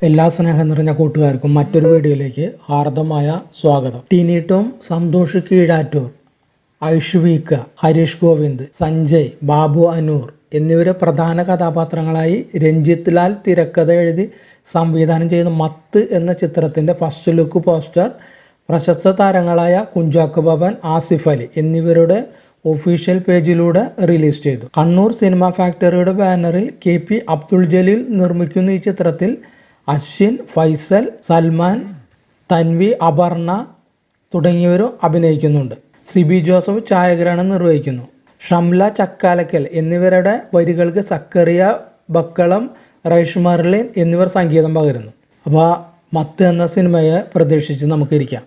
എല്ലാ സ്നേഹം നിറഞ്ഞ കൂട്ടുകാർക്കും മറ്റൊരു വീഡിയോയിലേക്ക് ഹാർദമായ സ്വാഗതം. ടിനി ടോം, സന്തോഷ് കീഴാറ്റൂർ, ഐഷ്വീക്ക, ഹരീഷ് ഗോവിന്ദ്, സഞ്ജയ്, ബാബു അനൂർ എന്നിവരെ പ്രധാന കഥാപാത്രങ്ങളായി രഞ്ജിത്ത് ലാൽ തിരക്കഥ എഴുതി സംവിധാനം ചെയ്ത മത്ത് എന്ന ചിത്രത്തിൻ്റെ ഫസ്റ്റ് ലുക്ക് പോസ്റ്റർ പ്രശസ്ത താരങ്ങളായ കുഞ്ചാക്കോ ബോബൻ, ആസിഫ് അലി എന്നിവരുടെ ഒഫീഷ്യൽ പേജിലൂടെ റിലീസ് ചെയ്തു. കണ്ണൂർ സിനിമ ഫാക്ടറിയുടെ ബാനറിൽ KP അബ്ദുൾ ജലീൽ നിർമ്മിക്കുന്ന ഈ ചിത്രത്തിൽ അശ്വിൻ, ഫൈസൽ, സൽമാൻ, തൻവി, അപർണ തുടങ്ങിയവരും അഭിനയിക്കുന്നുണ്ട്. സിബി ജോസഫ് ഛായാഗ്രഹണം നിർവഹിക്കുന്നു. ഷംല ചക്കാലക്കൽ എന്നിവരുടെ വരികൾക്ക് സക്കറിയ ബക്കളം, റൈഷ് മർലിൻ എന്നിവർ സംഗീതം പകരുന്നു. അപ്പോൾ മത്ത് എന്ന സിനിമയെ പ്രതീക്ഷിച്ച് നമുക്കിരിക്കാം.